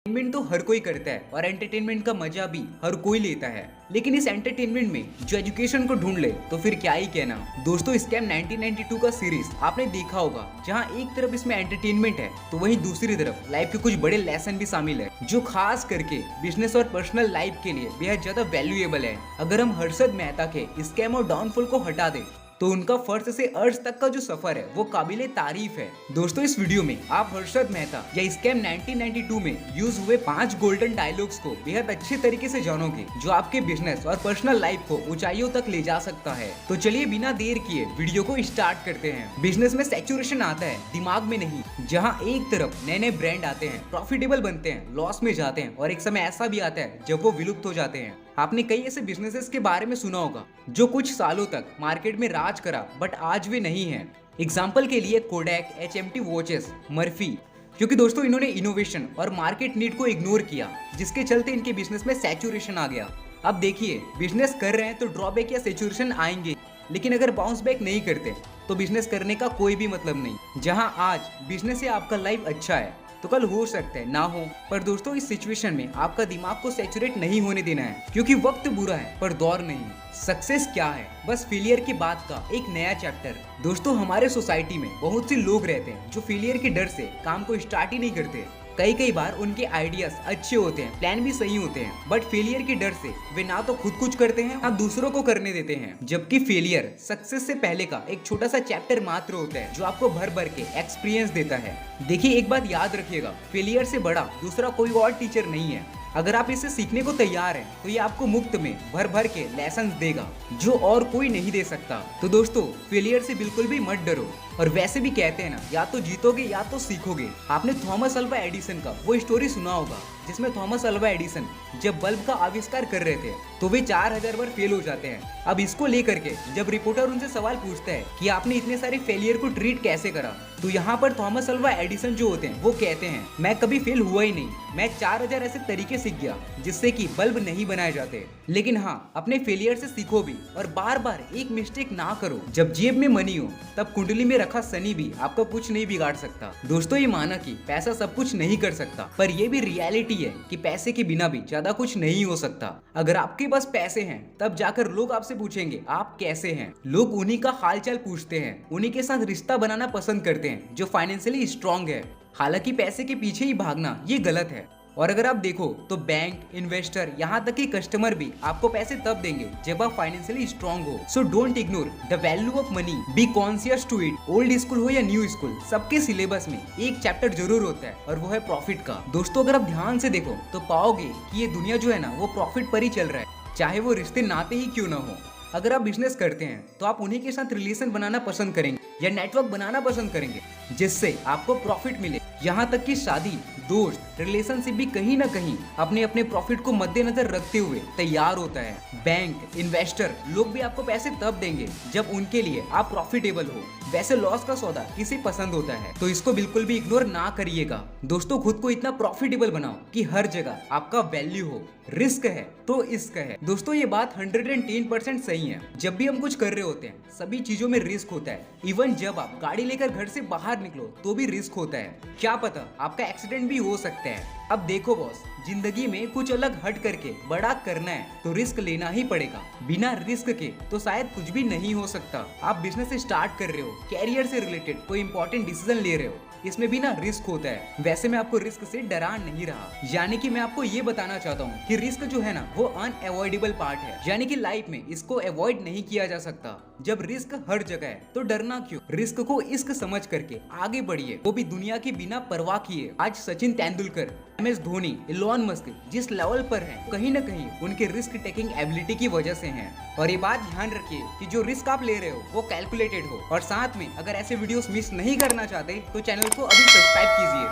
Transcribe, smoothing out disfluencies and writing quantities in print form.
Entertainment तो हर कोई करता है और एंटरटेनमेंट का मजा भी हर कोई लेता है, लेकिन इस एंटरटेनमेंट में जो एजुकेशन को ढूंढ ले तो फिर क्या ही कहना। दोस्तों, स्कैम 1992 का सीरीज आपने देखा होगा, जहां एक तरफ इसमें एंटरटेनमेंट है तो वहीं दूसरी तरफ लाइफ के कुछ बड़े लेसन भी शामिल है, जो खास करके बिजनेस और पर्सनल लाइफ के लिए बेहद ज्यादा वैल्यूएबल है। अगर हम हर्षद मेहता के स्कैम और डाउनफॉल को हटा दें तो उनका फर्स्ट से अर्थ तक का जो सफर है वो काबिले तारीफ है। दोस्तों, इस वीडियो में आप हर्षद मेहता या स्कैम 1992 में यूज हुए 5 गोल्डन डायलॉग्स को बेहद अच्छे तरीके से जानोगे, जो आपके बिजनेस और पर्सनल लाइफ को ऊंचाइयों तक ले जा सकता है। तो चलिए बिना देर किए वीडियो को स्टार्ट करते हैं। बिजनेस में सैचुरेशन आता है, दिमाग में नहीं, जहाँ एक तरफ नए नए ब्रांड आते हैं, प्रॉफिटेबल बनते हैं, लॉस में जाते हैं, और एक समय ऐसा भी आता है जब वो विलुप्त हो जाते हैं। आपने कई ऐसे बिजनेसेस के बारे में सुना होगा जो कुछ सालों तक मार्केट में राज करा, बट आज वे नहीं है। एग्जाम्पल के लिए कोडैक, HMT वॉचेस, मर्फी, क्योंकि दोस्तों इन्होंने इनोवेशन और मार्केट नीड को इग्नोर किया, जिसके चलते इनके बिजनेस में सैचुरेशन आ गया। अब देखिए, बिजनेस कर रहे हैं तो ड्रॉबैक या सैचुरेशन आएंगे, लेकिन अगर बाउंस बैक नहीं करते तो बिजनेस करने का कोई भी मतलब नहीं। जहां आज बिजनेस से आपका लाइफ अच्छा है तो कल हो सकता है ना हो। पर दोस्तों, इस सिचुएशन में आपका दिमाग को सैचुरेट नहीं होने देना है, क्योंकि वक्त बुरा है पर दौर नहीं। सक्सेस क्या है? बस फेलियर की बात का एक नया चैप्टर। दोस्तों, हमारे सोसाइटी में बहुत से लोग रहते हैं जो फेलियर के डर से काम को स्टार्ट ही नहीं करते। कई बार उनके आइडियाज अच्छे होते हैं, प्लान भी सही होते हैं, बट फेलियर के डर से वे ना तो खुद कुछ करते हैं ना दूसरों को करने देते हैं। जबकि फेलियर सक्सेस से पहले का एक छोटा सा चैप्टर मात्र होता है, जो आपको भर भर के एक्सपीरियंस देता है। देखिए, एक बात याद रखिएगा, फेलियर से बड़ा दूसरा कोई और टीचर नहीं है। अगर आप इसे सीखने को तैयार हैं तो ये आपको मुफ्त में भर भर के लेसन देगा, जो और कोई नहीं दे सकता। तो दोस्तों, फेलियर से बिल्कुल भी मत डरो। और वैसे भी कहते हैं ना, या तो जीतोगे या तो सीखोगे। आपने थॉमस अल्वा एडिसन का वो स्टोरी सुना होगा, जिसमें थॉमस अल्वा एडिसन जब बल्ब का आविष्कार कर रहे थे तो वे 4000 बार फेल हो जाते हैं। अब इसको लेकर के जब रिपोर्टर उनसे सवाल पूछता है कि आपने इतने सारे फेलियर को ट्रीट कैसे करा, तो यहाँ पर थॉमस अल्वा एडिसन जो होते हैं वो कहते हैं, मैं कभी फेल हुआ ही नहीं, मैं 4000 ऐसे तरीके सीख गया जिससे कि बल्ब नहीं बनाए जाते। लेकिन हाँ, अपने फेलियर से सीखो भी और बार बार एक मिस्टेक ना करो। जब जेब में मनी हो तब कुंडली में रखा शनि भी आपका कुछ नहीं बिगाड़ सकता। दोस्तों, ये माना कि पैसा सब कुछ नहीं कर सकता, पर ये भी रियलिटी है कि पैसे के बिना भी ज्यादा कुछ नहीं हो सकता। अगर आपके पास पैसे हैं तब जाकर लोग आपसे पूछेंगे आप कैसे हैं। लोग उन्हीं का हालचाल पूछते हैं, उन्हीं के साथ रिश्ता बनाना पसंद करते हैं जो फाइनेंशियली स्ट्रांग है। हालांकि पैसे के पीछे ही भागना ये गलत है। और अगर आप देखो तो बैंक, इन्वेस्टर, यहाँ तक कि कस्टमर भी आपको पैसे तब देंगे जब आप फाइनेंशियली स्ट्रांग हो। So don't ignore the value of money, be conscious to it. Old school हो या न्यू स्कूल, सबके सिलेबस में एक चैप्टर जरूर होता है और वो है प्रॉफिट का। दोस्तों, अगर आप ध्यान से देखो तो पाओगे कि ये दुनिया जो है ना वो प्रॉफिट पर ही चल रहा है, चाहे वो रिश्ते नाते ही क्यों ना हो। अगर आप बिजनेस करते हैं तो आप उन्हीं के साथ रिलेशन बनाना पसंद करेंगे या नेटवर्क बनाना पसंद करेंगे जिससे आपको प्रॉफिट मिले। यहाँ तक कि शादी, दोस्त, रिलेशनशिप भी कहीं ना कहीं अपने अपने प्रॉफिट को मद्देनजर रखते हुए तैयार होता है। बैंक, इन्वेस्टर लोग भी आपको पैसे तब देंगे जब उनके लिए आप प्रॉफिटेबल हो। वैसे लॉस का सौदा किसे पसंद होता है, तो इसको बिल्कुल भी इग्नोर ना करिएगा। दोस्तों, खुद को इतना प्रॉफिटेबल बनाओ कि हर जगह आपका वैल्यू हो। रिस्क है तो इश्क है। दोस्तों, ये बात 110% सही है। जब भी हम कुछ कर रहे होते हैं सभी चीजों में रिस्क होता है। इवन जब आप गाड़ी लेकर घर से बाहर निकलो तो भी रिस्क होता है। क्या पता आपका एक्सीडेंट भी हो सकता है। अब देखो बॉस, जिंदगी में कुछ अलग हट करके बड़ा करना है तो रिस्क लेना ही पड़ेगा। बिना रिस्क के तो शायद कुछ भी नहीं हो सकता। आप बिजनेस स्टार्ट कर रहे हो, कैरियर से रिलेटेड कोई इंपॉर्टेंट डिसीजन ले रहे हो, इसमें भी ना रिस्क होता है। वैसे मैं आपको रिस्क से डरा नहीं रहा, यानी कि मैं आपको ये बताना चाहता हूँ कि रिस्क जो है ना वो अनअवॉइडेबल पार्ट है, यानी कि लाइफ में इसको अवॉइड नहीं किया जा सकता। जब रिस्क हर जगह है तो डरना क्यों? रिस्क को इश्क समझ करके आगे बढ़िए, वो भी दुनिया की बिना परवाह किए। आज Sachin Tendulkar, MS Dhoni, Elon Musk जिस लेवल पर हैं, कहीं ना कहीं उनके रिस्क टेकिंग एबिलिटी की वजह से हैं। और ये बात ध्यान रखिए कि जो रिस्क आप ले रहे हो वो कैलकुलेटेड हो। और साथ में अगर ऐसे वीडियोस मिस नहीं करना चाहते तो चैनल को अभी सब्सक्राइब कीजिए।